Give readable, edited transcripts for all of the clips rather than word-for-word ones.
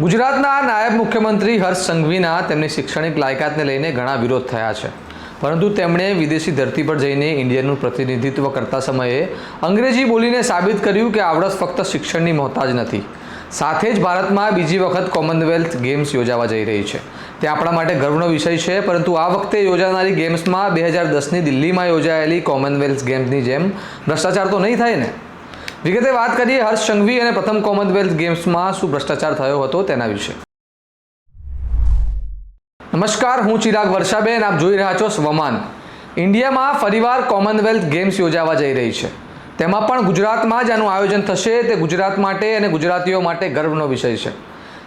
ગુજરાતના નાયબ મુખ્યમંત્રી હર્ષ સંઘવીના તેમની શૈક્ષણિક લાયકાતને લઈને ઘણા વિરોધ થયા છે, પરંતુ તેમણે વિદેશી ધરતી પર જઈને ઇન્ડિયાનું પ્રતિનિધિત્વ કરતા સમયે અંગ્રેજી બોલીને સાબિત કર્યું કે આવડત ફક્ત શિક્ષણની મોહતાજ નથી. સાથે જ ભારતમાં બીજી વખત કોમનવેલ્થ ગેમ્સ યોજાવા જઈ રહી છે. તે આપણા માટે ગર્વનો વિષય છે, પરંતુ આ વખતે યોજાનારી ગેમ્સમાં 2010ની દિલ્હીમાં યોજાયેલી કોમનવેલ્થ ગેમ્સની જેમ ભ્રષ્ટાચાર તો નહીં થાય ને? વિગતે વાત કરીએ હર્ષ સંઘવી અને પ્રથમ કોમનવેલ્થ ગેમ્સમાં શું ભ્રષ્ટાચાર થયો હતો તેના વિશે. નમસ્કાર, હું ચિરાગ વર્ષાબેન, આપ જોઈ રહ્યા છો સ્વમાન. ઇન્ડિયામાં ફરીવાર કોમનવેલ્થ ગેમ્સ યોજાવા જઈ રહી છે. તેમાં પણ ગુજરાતમાં જ આનું આયોજન થશે. તે ગુજરાત માટે અને ગુજરાતીઓ માટે ગર્વનો વિષય છે.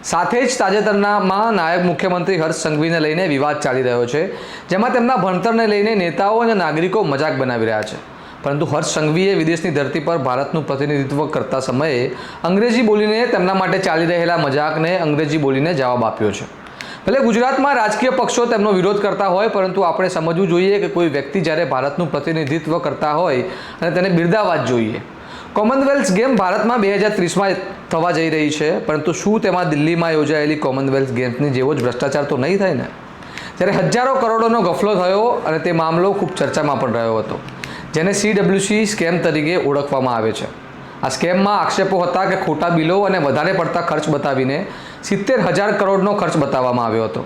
સાથે જ તાજેતરમાં નાયબ મુખ્યમંત્રી હર્ષ સંઘવીને લઈને વિવાદ ચાલી રહ્યો છે, જેમાં તેમના ભણતરને લઈને નેતાઓ અને નાગરિકો મજાક બનાવી રહ્યા છે. પરંતુ હર્ષ સંઘવીએ વિદેશની ધરતી પર ભારતનું પ્રતિનિધિત્વ કરતા સમયે અંગ્રેજી બોલીને તેમના માટે ચાલી રહેલા મજાકને અંગ્રેજી બોલીને જવાબ આપ્યો છે. ભલે ગુજરાતમાં રાજકીય પક્ષો તેમનો વિરોધ કરતા હોય, પરંતુ આપણે સમજવું જોઈએ કે કોઈ વ્યક્તિ જ્યારે ભારતનું પ્રતિનિધિત્વ કરતા હોય અને તેને બિરદાવવા જ જોઈએ. કોમનવેલ્થ ગેમ ભારતમાં 2030માં થવા જઈ રહી છે, પરંતુ શું તેમાં દિલ્હીમાં યોજાયેલી કોમનવેલ્થ ગેમ્સની જેવો જ ભ્રષ્ટાચાર તો નહીં થાય ને? ત્યારે હજારો કરોડોનો ગફલો થયો અને તે મામલો ખૂબ ચર્ચામાં પણ રહ્યો હતો, જેને CWC સ્કેમ તરીકે ઓળખવામાં આવે છે. આ સ્કેમમાં આક્ષેપો હતા કે ખોટા બિલો અને વધારે પડતા ખર્ચ બતાવીને 70,000 કરોડનો ખર્ચ બતાવવામાં આવ્યો હતો.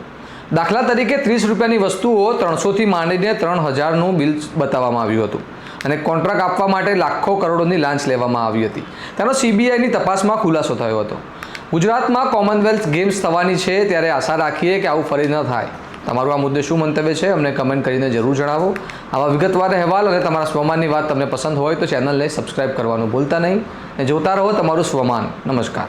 દાખલા તરીકે 30 રૂપિયાની વસ્તુઓ 300થી માંડીને 3,000નું બિલ બતાવવામાં આવ્યું હતું અને કોન્ટ્રાક્ટ આપવા માટે લાખો કરોડોની લાંચ લેવામાં આવી હતી. તેનો CBIની તપાસમાં ખુલાસો થયો હતો. ગુજરાતમાં કોમનવેલ્થ ગેમ્સ થવાની છે, ત્યારે આશા રાખીએ કે આવું ફરી ન થાય. તમારું આ મુદ્દે શું મંતવ્ય છે અમને કમેન્ટ કરીને જરૂર જણાવો. આવા વિગતવાર અહેવાલ અને તમારા સ્વમાનની વાત તમને પસંદ હોય તો ચેનલને સબસ્ક્રાઇબ કરવાનું ભૂલતા નહીં અને જોતા રહો તમારું સ્વમાન. નમસ્કાર.